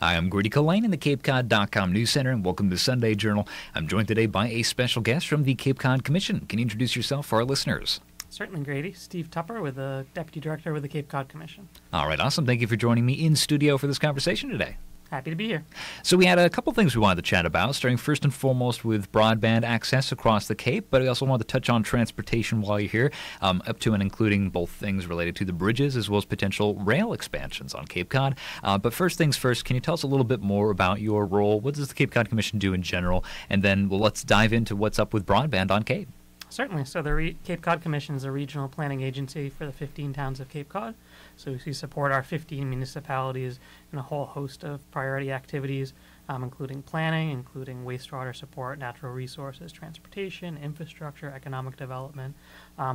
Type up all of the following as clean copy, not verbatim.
Hi, I'm Grady Culhane in the CapeCod.com News Center, and welcome to Sunday Journal. I'm joined today by a special guest from the Cape Cod Commission. Can you introduce yourself for our listeners? Certainly, Grady. Steve Tupper, with the Deputy Director with the Cape Cod Commission. All right, awesome. Thank you for joining me in studio for this conversation today. Happy to be here. So we had a couple things we wanted to chat about, starting first and foremost with broadband access across the Cape, but we also wanted to touch on transportation while you're here, up to and including both things related to the bridges as well as potential rail expansions on Cape Cod. But first things first, can you tell us a little bit more about your role? What does the Cape Cod Commission do in general? And then let's dive into what's up with broadband on Cape. Certainly. So the Cape Cod Commission is a regional planning agency for the 15 towns of Cape Cod. So we support our 15 municipalities in a whole host of priority activities, including planning, including wastewater support, natural resources, transportation, infrastructure, economic development.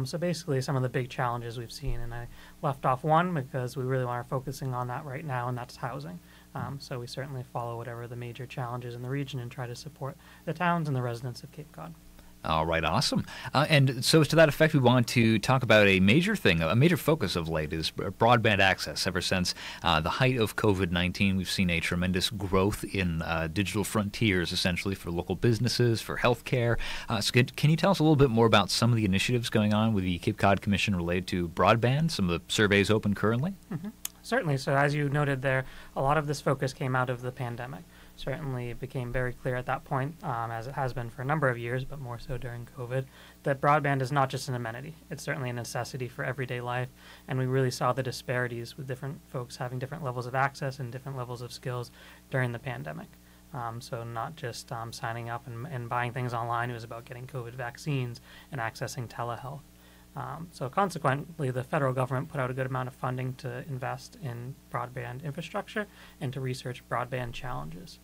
So basically some of the big challenges we've seen. And I left off one because we really are focusing on that right now, and that's housing. So we certainly follow whatever the major challenges in the region and try to support the towns and the residents of Cape Cod. All right, awesome. And so to that effect, we want to talk about a major thing, a major focus of late is broadband access. Ever since the height of COVID-19, we've seen a tremendous growth in digital frontiers, essentially, for local businesses, for healthcare. So can you tell us a little bit more about some of the initiatives going on with the Cape Cod Commission related to broadband, some of the surveys open currently? Mm-hmm. Certainly. So as you noted there, a lot of this focus came out of the pandemic. Certainly it became very clear at that point, as it has been for a number of years, but more so during COVID, that broadband is not just an amenity. It's certainly a necessity for everyday life, and we really saw the disparities with different folks having different levels of access and different levels of skills during the pandemic. So not just signing up and buying things online, it was about getting COVID vaccines and accessing telehealth. So consequently, the federal government put out a good amount of funding to invest in broadband infrastructure and to research broadband challenges.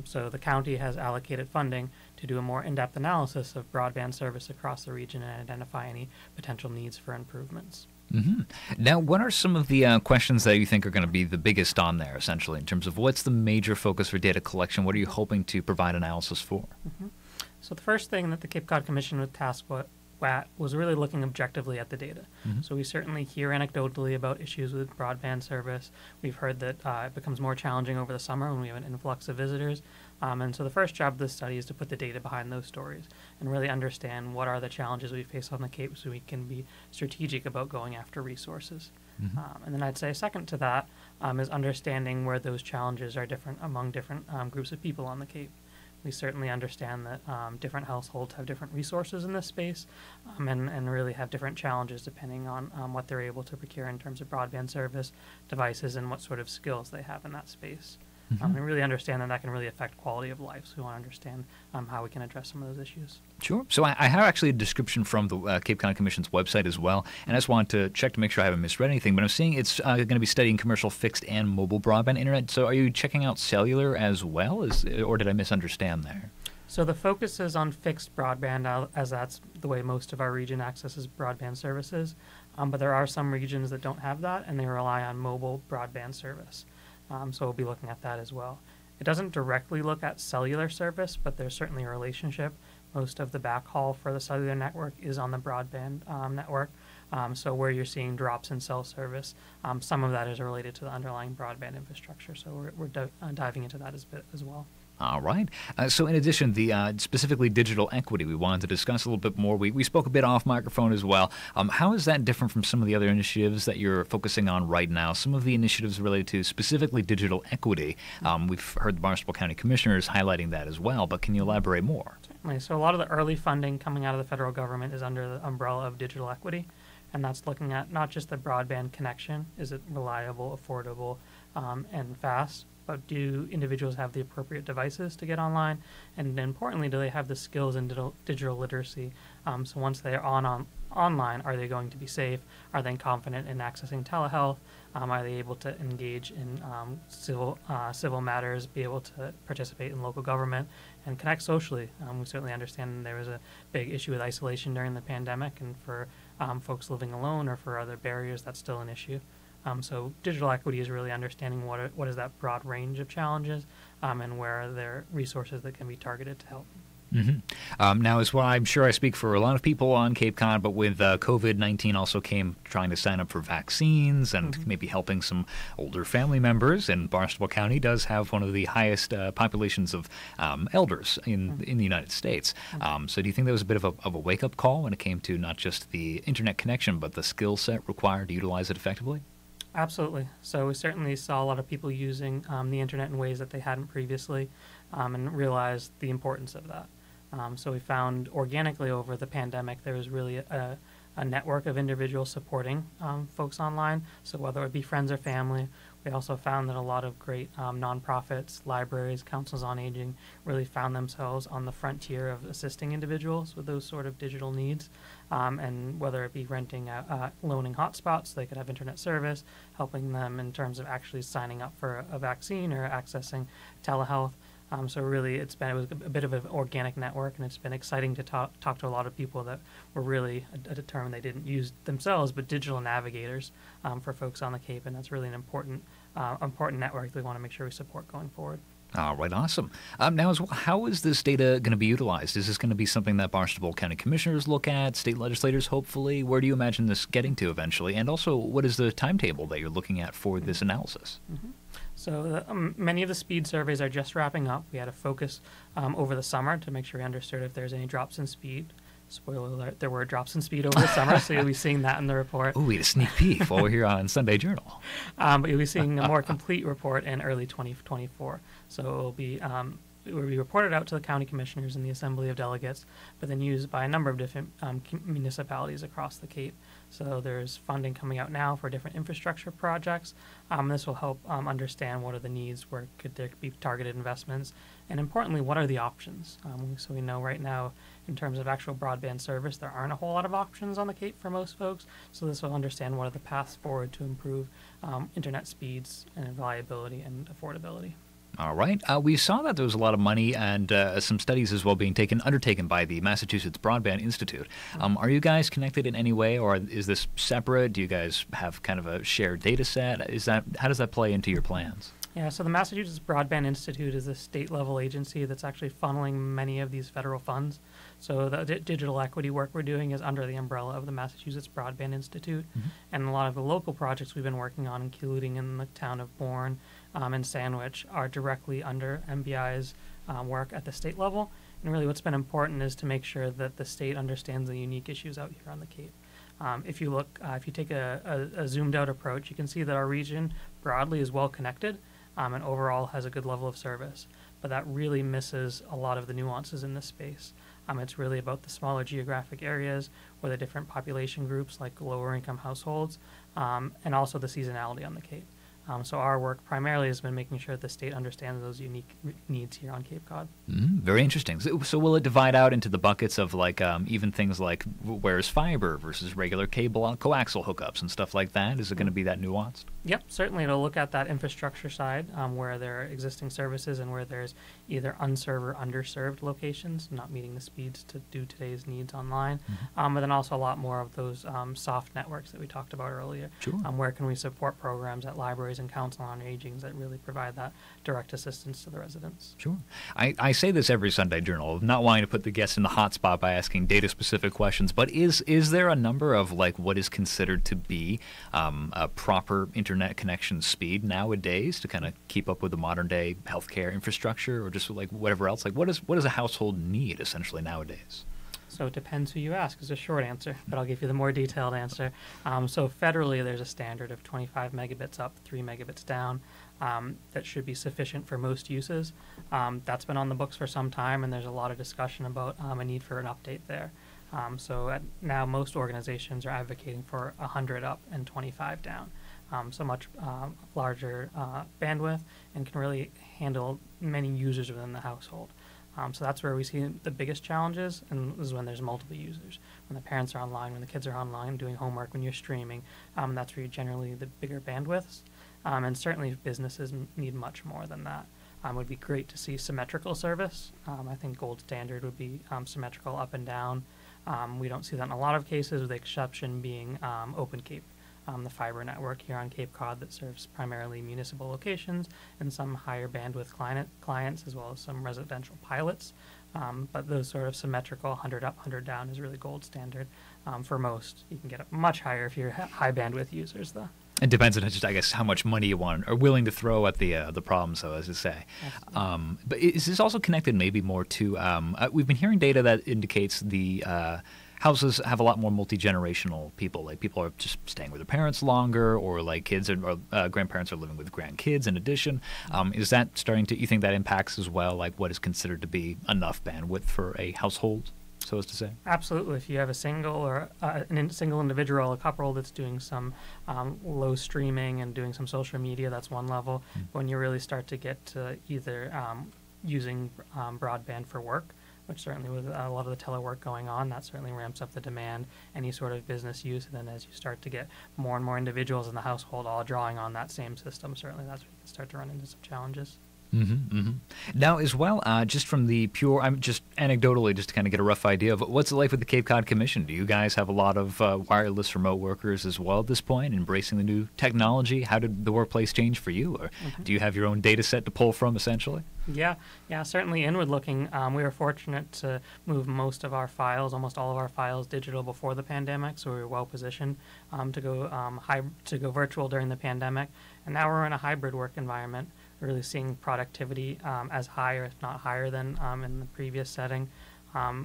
So the county has allocated funding to do a more in-depth analysis of broadband service across the region and identify any potential needs for improvements. Mm-hmm. Now, what are some of the questions that you think are going to be the biggest on there, essentially, in terms of what's the major focus for data collection? What are you hoping to provide analysis for? Mm-hmm. So the first thing that the Cape Cod Commission was tasked with was really looking objectively at the data. Mm-hmm. So we certainly hear anecdotally about issues with broadband service. We've heard that it becomes more challenging over the summer when we have an influx of visitors. And so the first job of this study is to put the data behind those stories and really understand what are the challenges we face on the Cape so we can be strategic about going after resources. Mm-hmm. And then I'd say second to that is understanding where those challenges are different among different groups of people on the Cape. We certainly understand that different households have different resources in this space and really have different challenges depending on what they're able to procure in terms of broadband service, devices, and what sort of skills they have in that space. Mm-hmm. And really understand that can really affect quality of life. So we want to understand how we can address some of those issues. Sure. So I have actually a description from the Cape Cod Commission's website as well, and I just wanted to check to make sure I haven't misread anything, but I'm seeing it's going to be studying commercial fixed and mobile broadband internet. So are you checking out cellular as well, or did I misunderstand there? So the focus is on fixed broadband, as that's the way most of our region accesses broadband services, but there are some regions that don't have that, and they rely on mobile broadband service. So we'll be looking at that as well. It doesn't directly look at cellular service, but there's certainly a relationship. Most of the backhaul for the cellular network is on the broadband network. So where you're seeing drops in cell service, some of that is related to the underlying broadband infrastructure. So we're diving into that as well. All right. So in addition, the specifically digital equity, we wanted to discuss a little bit more. We spoke a bit off microphone as well. How is that different from some of the other initiatives that you're focusing on right now? Some of the initiatives related to specifically digital equity. We've heard the Barnstable County Commissioners highlighting that as well, but can you elaborate more? Certainly. So a lot of the early funding coming out of the federal government is under the umbrella of digital equity, and that's looking at not just the broadband connection, is it reliable, affordable, and fast, but do individuals have the appropriate devices to get online? And importantly, do they have the skills in digital literacy? So once they are online, are they going to be safe? Are they confident in accessing telehealth? Are they able to engage in civil matters, be able to participate in local government, and connect socially? We certainly understand there was a big issue with isolation during the pandemic, and for folks living alone or for other barriers, that's still an issue. So digital equity is really understanding what is that broad range of challenges and where are there resources that can be targeted to help. Now, as well, I'm sure I speak for a lot of people on Cape Cod, but with COVID-19 also came trying to sign up for vaccines and maybe helping some older family members. And Barnstable County does have one of the highest populations of elders in the United States. So do you think that was a bit of a wake-up call when it came to not just the internet connection, but the skill set required to utilize it effectively? Absolutely. So we certainly saw a lot of people using the internet in ways that they hadn't previously, and realized the importance of that. So we found organically over the pandemic there was really a network of individuals supporting folks online. So whether it be friends or family, we also found that a lot of great nonprofits, libraries, councils on aging really found themselves on the frontier of assisting individuals with those sort of digital needs. And whether it be renting, loaning hotspots so they could have internet service, helping them in terms of actually signing up for a vaccine or accessing telehealth. So really, it was a bit of an organic network, and it's been exciting to talk to a lot of people that were really a term they didn't use themselves, but digital navigators for folks on the Cape, and that's really an important network that we want to make sure we support going forward. All right, awesome. Now, as well, how is this data going to be utilized? Is this going to be something that Barnstable County Commissioners look at, state legislators, hopefully? Where do you imagine this getting to eventually? And also, what is the timetable that you're looking at for this analysis? So many of the speed surveys are just wrapping up. We had a focus over the summer to make sure we understood if there's any drops in speed. Spoiler alert, there were drops in speed over the summer, so you'll be seeing that in the report. Oh, we had a sneak peek while we're here on Sunday Journal. But you'll be seeing a more complete report in early 2024. So it will be reported out to the county commissioners and the Assembly of Delegates, but then used by a number of different municipalities across the Cape. So there's funding coming out now for different infrastructure projects. This will help understand what are the needs, where could there be targeted investments, and importantly, what are the options. So we know right now, in terms of actual broadband service, there aren't a whole lot of options on the Cape for most folks. So this will understand what are the paths forward to improve internet speeds and reliability and affordability. All right. We saw that there was a lot of money and some studies as well being undertaken by the Massachusetts Broadband Institute. Are you guys connected in any way, or is this separate? Do you guys have kind of a shared data set? How does that play into your plans? Yeah, so the Massachusetts Broadband Institute is a state-level agency that's actually funneling many of these federal funds. So the digital equity work we're doing is under the umbrella of the Massachusetts Broadband Institute. And a lot of the local projects we've been working on, including in the town of Bourne and Sandwich, are directly under MBI's work at the state level. And really what's been important is to make sure that the state understands the unique issues out here on the Cape. If you take a zoomed-out approach, you can see that our region broadly is well connected and overall has a good level of service. But that really misses a lot of the nuances in this space. It's really about the smaller geographic areas or the different population groups like lower income households, and also the seasonality on the Cape. So our work primarily has been making sure that the state understands those unique needs here on Cape Cod. Very interesting. So will it divide out into the buckets of like even things like where's fiber versus regular cable coaxial hookups and stuff like that? Is it going to be that nuanced? Yep, certainly it'll look at that infrastructure side where there are existing services and where there's either unserved or underserved locations, not meeting the speeds to do today's needs online. But then also a lot more of those soft networks that we talked about earlier. Sure. Where can we support programs at libraries and council on aging that really provide that direct assistance to the residents? Sure. I say this every Sunday Journal, not wanting to put the guests in the hot spot by asking data-specific questions, but is there a number of like what is considered to be a proper internet connection speed nowadays to kind of keep up with the modern day healthcare infrastructure, or just like whatever else? Like what does a household need essentially nowadays? So it depends who you ask is a short answer, but I'll give you the more detailed answer. So federally, there's a standard of 25 megabits up, 3 megabits down. That should be sufficient for most uses. That's been on the books for some time, and there's a lot of discussion about a need for an update there. Now most organizations are advocating for 100 up and 25 down. So much larger bandwidth and can really handle many users within the household. So that's where we see the biggest challenges, and this is when there's multiple users. When the parents are online, when the kids are online doing homework, when you're streaming, that's where you generally the bigger bandwidths. And certainly businesses need much more than that. It would be great to see symmetrical service. I think gold standard would be symmetrical up and down. We don't see that in a lot of cases, with the exception being Open Cape. The fiber network here on Cape Cod that serves primarily municipal locations and some higher bandwidth clients, as well as some residential pilots. But those sort of symmetrical 100 up, 100 down is really gold standard for most. You can get it much higher if you're high bandwidth users, though. It depends on just, I guess, how much money you want or willing to throw at the problem, so as to say. But is this also connected maybe more to, we've been hearing data that indicates the houses have a lot more multi-generational people. Like people are just staying with their parents longer, or like kids or grandparents are living with grandkids in addition. Is that starting to, you think that impacts as well, like what is considered to be enough bandwidth for a household, so as to say? Absolutely. If you have a single or single individual, a couple that's doing some low streaming and doing some social media, that's one level. When you really start to get to either using broadband for work, which certainly with a lot of the telework going on, that certainly ramps up the demand, any sort of business use. And then as you start to get more and more individuals in the household all drawing on that same system, certainly that's where you can start to run into some challenges. Now, as well, just from the pure, I'm just anecdotally, just to kind of get a rough idea of what's it like with the Cape Cod Commission. Do you guys have a lot of wireless remote workers as well at this point, embracing the new technology? How did the workplace change for you? Or do you have your own data set to pull from, essentially? Yeah, certainly inward looking. We were fortunate to move most of our files, almost all of our files, digital before the pandemic, so we were well positioned to go virtual during the pandemic. And now we're in a hybrid work environment, really seeing productivity as high or if not higher than in the previous setting.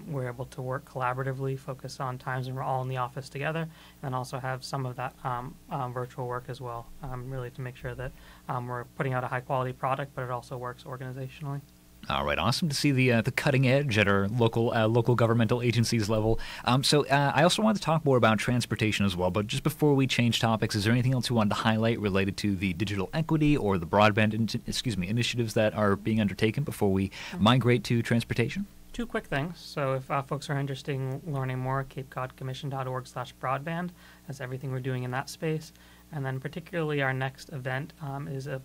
We're able to work collaboratively, focus on times when we're all in the office together, and also have some of that virtual work as well, really to make sure that we're putting out a high-quality product, but it also works organizationally. All right, awesome to see the cutting edge at our local governmental agencies level. So I also wanted to talk more about transportation as well, but just before we change topics, is there anything else you wanted to highlight related to the digital equity or the broadband initiatives that are being undertaken before we migrate to transportation? Two quick things. So if folks are interested in learning more, capecodcommission.org/broadband has everything we're doing in that space. And then particularly our next event is a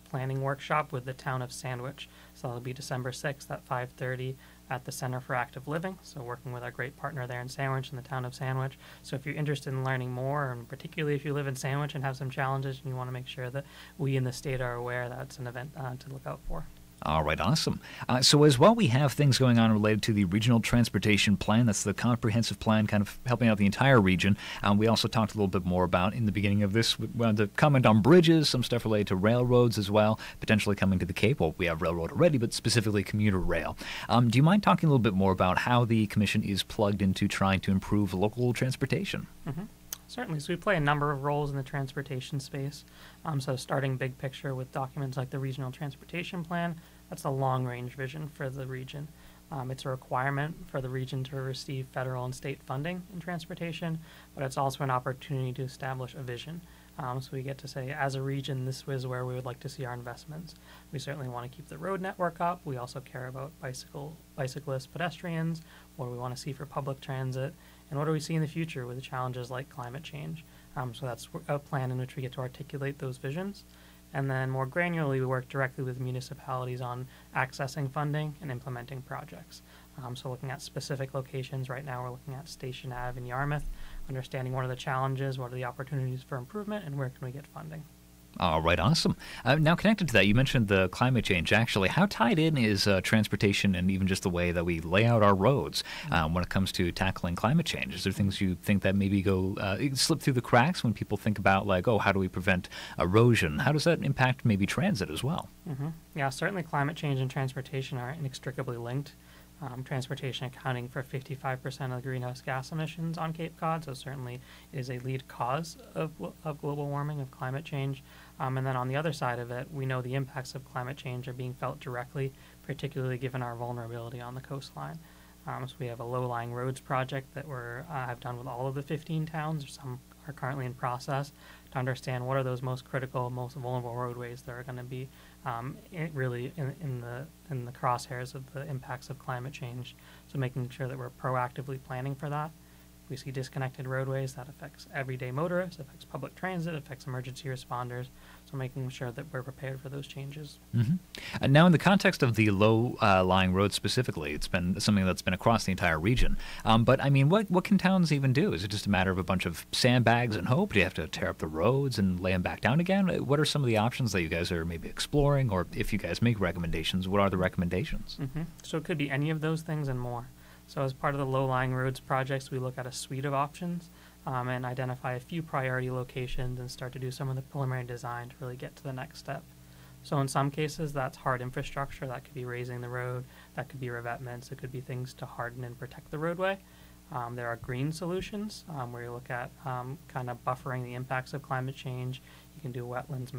planning workshop with the town of Sandwich. So it'll be December 6th at 5:30 at the Center for Active Living. So working with our great partner there in Sandwich in the town of Sandwich. So if you're interested in learning more, and particularly if you live in Sandwich and have some challenges and you want to make sure that we in the state are aware, that's an event to look out for. All right, awesome. So as well, we have things going on related to the Regional Transportation Plan. That's the comprehensive plan kind of helping out the entire region. We also talked a little bit more about, in the beginning of this, we wanted to comment on bridges, some stuff related to railroads as well, potentially coming to the Cape. Well, we have railroad already, but specifically commuter rail. Do you mind talking a little bit more about how the Commission is plugged into trying to improve local transportation? Certainly. So we play a number of roles in the transportation space. So starting big picture with documents like the Regional Transportation Plan, that's a long-range vision for the region. It's a requirement for the region to receive federal and state funding in transportation, but it's also an opportunity to establish a vision. So we get to say, as a region, this is where we would like to see our investments. We certainly want to keep the road network up. We also care about bicyclists, pedestrians, what do we want to see for public transit, and what do we see in the future with the challenges like climate change. So that's a plan in which we get to articulate those visions. And then more granularly, we work directly with municipalities on accessing funding and implementing projects. So looking at specific locations, right now we're looking at Station Ave in Yarmouth, understanding what are the challenges, what are the opportunities for improvement, and where can we get funding. All right, awesome. Now, connected to that, you mentioned the climate change. Actually, how tied in is transportation and even just the way that we lay out our roads when it comes to tackling climate change? Is there things you think that maybe slip through the cracks when people think about, like, oh, how do we prevent erosion? How does that impact maybe transit as well? Yeah, certainly climate change and transportation are inextricably linked. Transportation accounting for 55% of the greenhouse gas emissions on Cape Cod, so certainly it is a lead cause of global warming, of climate change. And then on the other side of it, we know the impacts of climate change are being felt directly, particularly given our vulnerability on the coastline. So we have a low-lying roads project that have done with all of the 15 towns. Some are currently in process to understand what are those most critical, most vulnerable roadways that are going to be really in the crosshairs of the impacts of climate change. So making sure that we're proactively planning for that. we see disconnected roadways, that affects everyday motorists, affects public transit, affects emergency responders. So making sure that we're prepared for those changes. And now, in the context of the low-lying roads specifically, it's been something that's been across the entire region. But I mean, what can towns even do? Is it just a matter of a bunch of sandbags and hope? Do you have to tear up the roads and lay them back down again? What are some of the options that you guys are maybe exploring, or if you guys make recommendations, what are the recommendations? So it could be any of those things and more. So as part of the low-lying roads projects, we look at a suite of options and identify a few priority locations and start to do some of the preliminary design to really get to the next step. So in some cases, that's hard infrastructure. That could be raising the road. That could be revetments. It could be things to harden and protect the roadway. There are green solutions where you look at kind of buffering the impacts of climate change. You can do wetlands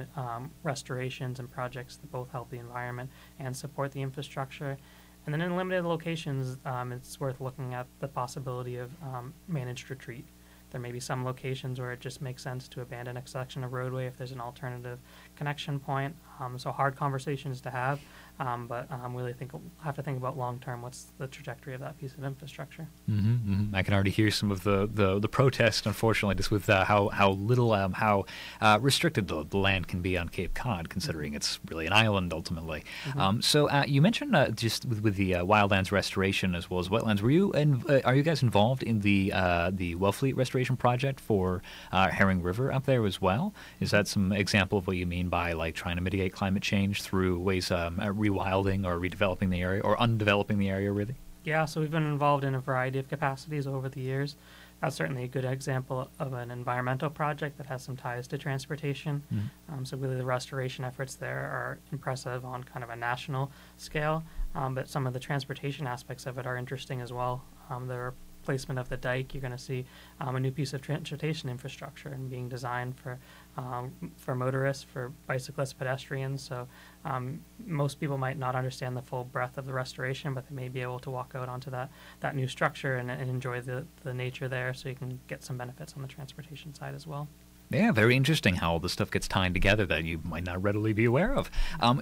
restorations and projects that both help the environment and support the infrastructure. And then in limited locations, it's worth looking at the possibility of managed retreat. There may be some locations where it just makes sense to abandon a section of roadway if there's an alternative connection point. So hard conversations to have, but really have to think about long term. What's the trajectory of that piece of infrastructure? I can already hear some of the protest, unfortunately, just with how little how restricted the land can be on Cape Cod, considering it's really an island ultimately. So you mentioned just with the wildlands restoration as well as wetlands. Are you guys involved in the Wellfleet restoration project for Herring River up there as well? Is that some example of what you mean by like trying to mitigate climate change through ways rewilding or redeveloping the area or undeveloping the area, really? Yeah, so we've been involved in a variety of capacities over the years. That's certainly a good example of an environmental project that has some ties to transportation. So really the restoration efforts there are impressive on kind of a national scale, but some of the transportation aspects of it are interesting as well. The replacement of the dike, you're going to see a new piece of transportation infrastructure and being designed for motorists, for bicyclists, pedestrians. So most people might not understand the full breadth of the restoration, but they may be able to walk out onto that new structure and enjoy the nature there, so you can get some benefits on the transportation side as well. Yeah, very interesting how all this stuff gets tied together that you might not readily be aware of.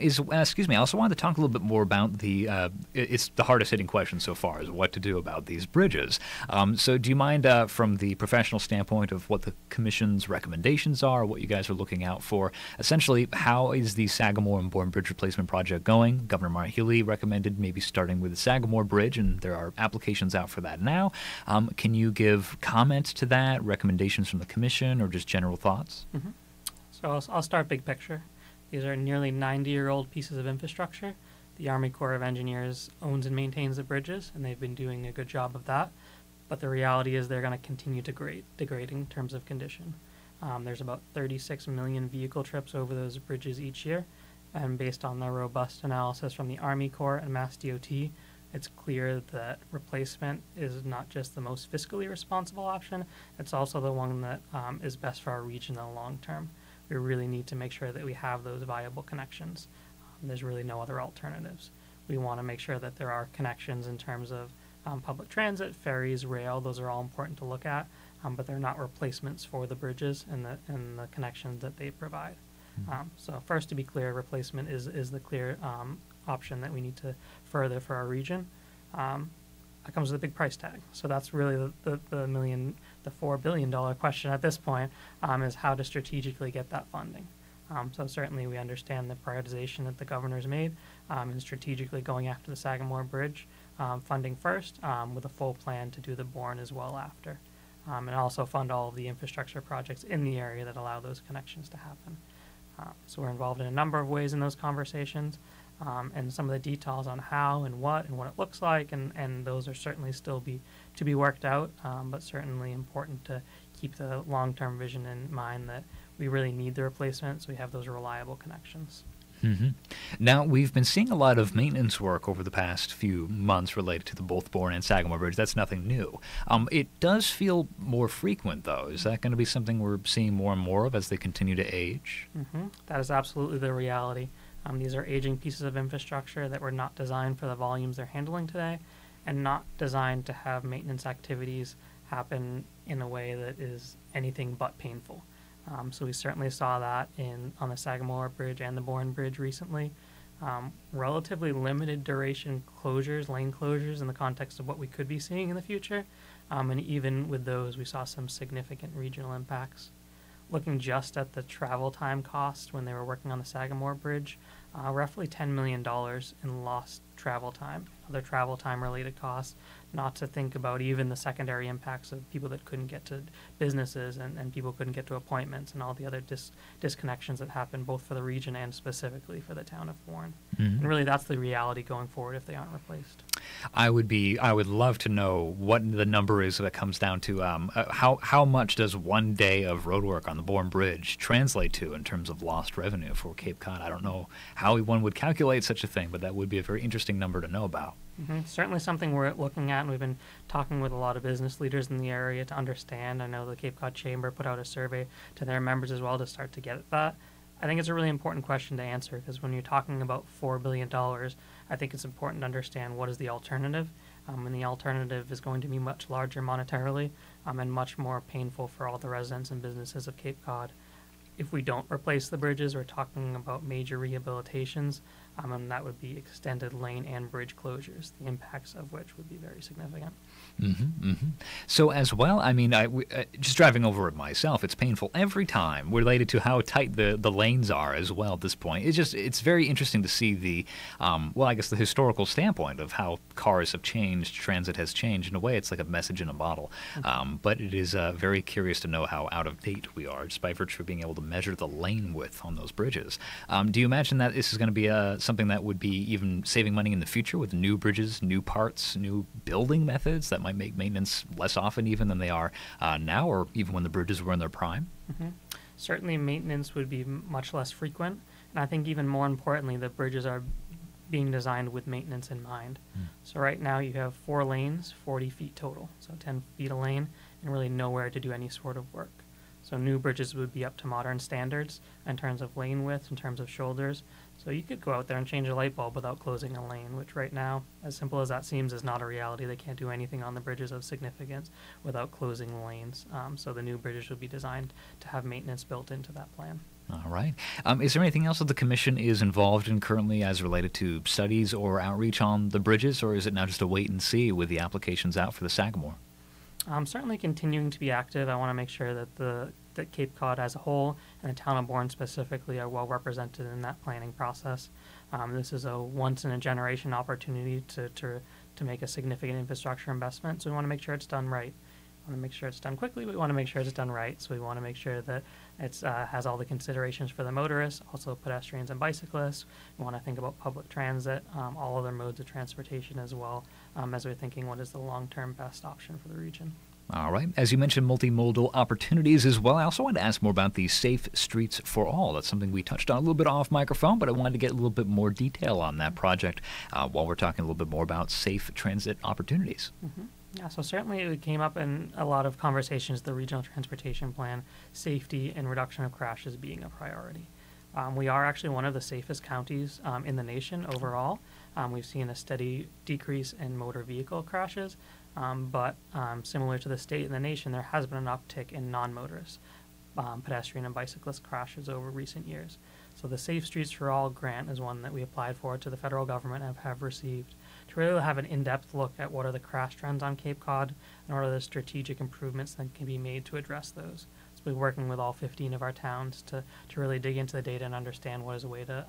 Excuse me, I also wanted to talk a little bit more about it's the hardest hitting question so far is what to do about these bridges. So do you mind from the professional standpoint of what the Commission's recommendations are, what you guys are looking out for? Essentially, how is the Sagamore and Bourne Bridge replacement project going? Governor Maura Healey recommended maybe starting with the Sagamore Bridge, and there are applications out for that now. Can you give comments to that, recommendations from the Commission, or just general thoughts? So I'll start big picture. These are nearly 90-year-old pieces of infrastructure. The Army Corps of Engineers owns and maintains the bridges, and they've been doing a good job of that. But the reality is they're going to continue to degrade in terms of condition. There's about 36 million vehicle trips over those bridges each year, and based on the robust analysis from the Army Corps and Mass DOT, it's clear that replacement is not just the most fiscally responsible option, it's also the one that is best for our region in the long term. We really need to make sure that we have those viable connections. There's really no other alternatives. We want to make sure that there are connections in terms of public transit, ferries, rail. Those are all important to look at, but they're not replacements for the bridges and the connections that they provide. So first, to be clear, replacement is the clear option that we need to further for our region. That comes with a big price tag. So that's really the $4 billion question at this point, is how to strategically get that funding. So certainly we understand the prioritization that the governor's made in strategically going after the Sagamore Bridge, funding first, with a full plan to do the Bourne as well after. And also fund all of the infrastructure projects in the area that allow those connections to happen. So we're involved in a number of ways in those conversations, and some of the details on how and what it looks like, and those are certainly still to be worked out, but certainly important to keep the long-term vision in mind that we really need the replacement so we have those reliable connections. Now, we've been seeing a lot of maintenance work over the past few months related to the both Bourne and Sagamore Bridge. That's nothing new. It does feel more frequent, though. Is that going to be something we're seeing more and more of as they continue to age? That is absolutely the reality. These are aging pieces of infrastructure that were not designed for the volumes they're handling today, and not designed to have maintenance activities happen in a way that is anything but painful. So we certainly saw that on the Sagamore Bridge and the Bourne Bridge recently. Relatively limited duration closures, lane closures, in the context of what we could be seeing in the future. And even with those, we saw some significant regional impacts. Looking just at the travel time cost when they were working on the Sagamore Bridge, roughly $10 million in lost travel time, other travel time related costs, not to think about even the secondary impacts of people that couldn't get to businesses and people couldn't get to appointments and all the other disconnections that happen both for the region and specifically for the town of Warren. And really that's the reality going forward if they aren't replaced. I would love to know what the number is that comes down to how much does one day of road work on the Bourne Bridge translate to in terms of lost revenue for Cape Cod. I don't know how one would calculate such a thing, but that would be a very interesting number to know about. Certainly something we're looking at, and we've been talking with a lot of business leaders in the area to understand. I know the Cape Cod Chamber put out a survey to their members as well to start to get at that. I think it's a really important question to answer because when you're talking about $4 billion, I think it's important to understand what is the alternative. And the alternative is going to be much larger monetarily and much more painful for all the residents and businesses of Cape Cod. If we don't replace the bridges, we're talking about major rehabilitations, and that would be extended lane and bridge closures, the impacts of which would be very significant. So as well, I mean, just driving over it myself, it's painful every time related to how tight the lanes are as well at this point. It's very interesting to see the, I guess the historical standpoint of how cars have changed, transit has changed. In a way, it's like a message in a bottle. But it is very curious to know how out of date we are just by virtue of being able to measure the lane width on those bridges. Do you imagine that this is going to be something that would be even saving money in the future with new bridges, new parts, new building methods that might make maintenance less often even than they are now, or even when the bridges were in their prime? Certainly maintenance would be much less frequent, and I think even more importantly, the bridges are being designed with maintenance in mind. So right now you have 4 lanes, 40 feet total, so 10 feet a lane, and really nowhere to do any sort of work. So new bridges would be up to modern standards in terms of lane width, in terms of shoulders. So you could go out there and change a light bulb without closing a lane, which right now, as simple as that seems, is not a reality. They can't do anything on the bridges of significance without closing lanes. So the new bridges would be designed to have maintenance built into that plan. All right. Is there anything else that the Commission is involved in currently as related to studies or outreach on the bridges, or is it now just a wait and see with the applications out for the Sagamore? Certainly continuing to be active. I want to make sure that that Cape Cod as a whole and the town of Bourne specifically are well represented in that planning process. This is a once-in-a-generation opportunity to make a significant infrastructure investment, so we want to make sure it's done right. We want to make sure it's done quickly, but we want to make sure it's done right. So we want to make sure that it has all the considerations for the motorists, also pedestrians and bicyclists. We want to think about public transit, all other modes of transportation as well, as we're thinking what is the long-term best option for the region. All right. As you mentioned, multimodal opportunities as well. I also wanted to ask more about the Safe Streets for All. That's something we touched on a little bit off microphone, but I wanted to get a little bit more detail on that project while we're talking a little bit more about safe transit opportunities. Yeah, so certainly it came up in a lot of conversations, the Regional Transportation Plan, safety and reduction of crashes being a priority. We are actually one of the safest counties in the nation overall. We've seen a steady decrease in motor vehicle crashes, but similar to the state and the nation, there has been an uptick in non-motorist pedestrian and bicyclist crashes over recent years. So the Safe Streets for All grant is one that we applied for to the federal government and have received to really have an in-depth look at what are the crash trends on Cape Cod and what are the strategic improvements that can be made to address those. So we're working with all 15 of our towns to really dig into the data and understand what is a way to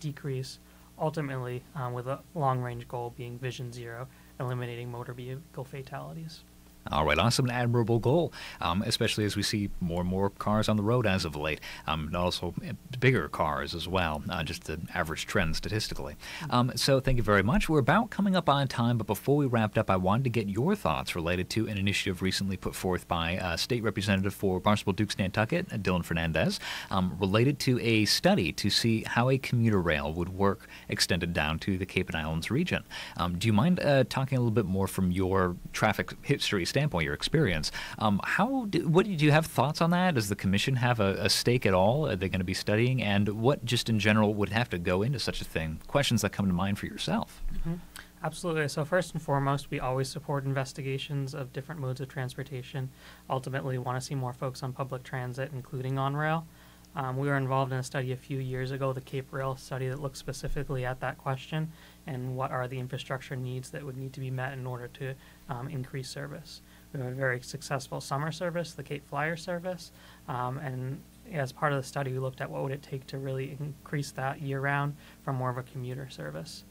decrease, ultimately with a long-range goal being Vision Zero, eliminating motor vehicle fatalities. All right, awesome, an admirable goal, especially as we see more and more cars on the road as of late, and also bigger cars as well, just the average trend statistically. So thank you very much. We're about coming up on time, but before we wrapped up, I wanted to get your thoughts related to an initiative recently put forth by State Representative for Barnstable-Dukes Nantucket, Dylan Fernandez, related to a study to see how a commuter rail would work extended down to the Cape and Islands region. Do you mind talking a little bit more from your traffic history standpoint, your experience? What do you have thoughts on that? Does the Commission have a stake at all? Are they going to be studying? And what just in general would have to go into such a thing? Questions that come to mind for yourself. Absolutely. So first and foremost, we always support investigations of different modes of transportation. Ultimately, we want to see more folks on public transit, including on rail. We were involved in a study a few years ago, the Cape Rail study, that looked specifically at that question and what are the infrastructure needs that would need to be met in order to increase service. We have a very successful summer service, the Cape Flyer service, and as part of the study, we looked at what would it take to really increase that year-round from more of a commuter service.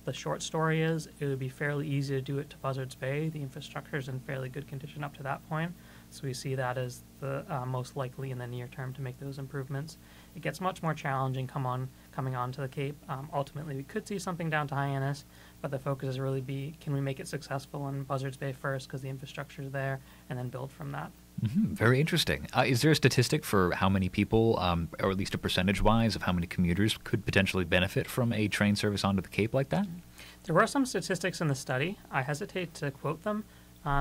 The short story is it would be fairly easy to do it to Buzzards Bay. The infrastructure is in fairly good condition up to that point, so we see that as the most likely in the near term to make those improvements. It gets much more challenging coming onto the Cape. Ultimately, we could see something down to Hyannis, but the focus is really can we make it successful in Buzzards Bay first because the infrastructure is there, and then build from that. Very interesting. Is there a statistic for how many people, or at least a percentage-wise, of how many commuters could potentially benefit from a train service onto the Cape like that? There were some statistics in the study. I hesitate to quote them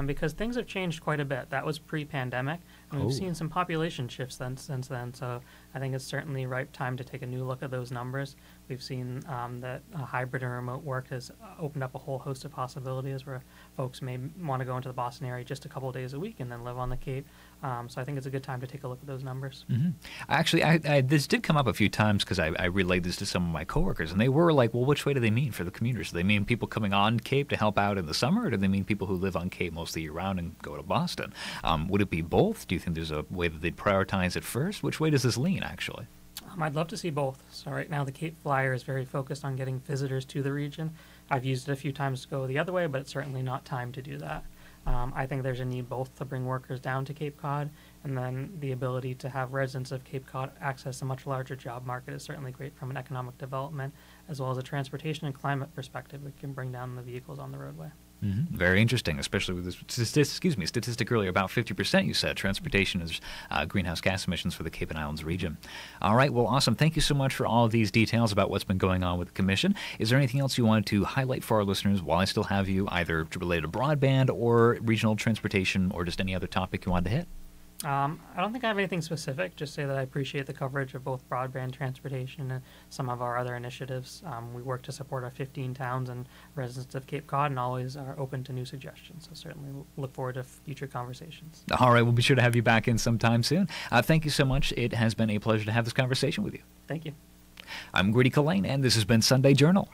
because things have changed quite a bit. That was pre-pandemic, and we've seen some population shifts since then. So I think it's certainly ripe time to take a new look at those numbers. We've seen that hybrid and remote work has opened up a whole host of possibilities where folks may want to go into the Boston area just a couple of days a week and then live on the Cape. So I think it's a good time to take a look at those numbers. Actually, this did come up a few times because I relayed this to some of my coworkers, and they were like, well, which way do they mean for the commuters? Do they mean people coming on Cape to help out in the summer, or do they mean people who live on Cape most of the year round and go to Boston? Would it be both? Do you think there's a way that they'd prioritize it first? Which way does this lean, actually? I'd love to see both. So right now the Cape Flyer is very focused on getting visitors to the region. I've used it a few times to go the other way, but it's certainly not time to do that. I think there's a need both to bring workers down to Cape Cod, and then the ability to have residents of Cape Cod access a much larger job market is certainly great from an economic development, as well as a transportation and climate perspective. It can bring down the vehicles on the roadway. Very interesting, especially with this statistic earlier, about 50% you said transportation is greenhouse gas emissions for the Cape and Islands region. All right, well, awesome. Thank you so much for all of these details about what's been going on with the Commission. Is there anything else you wanted to highlight for our listeners while I still have you, either related to broadband or regional transportation or just any other topic you wanted to hit? I don't think I have anything specific. Just say that I appreciate the coverage of both broadband transportation and some of our other initiatives. We work to support our 15 towns and residents of Cape Cod and always are open to new suggestions. So certainly look forward to future conversations. All right, we'll be sure to have you back in sometime soon. Thank you so much. It has been a pleasure to have this conversation with you. Thank you. I'm Grady Culhane, and this has been Sunday Journal.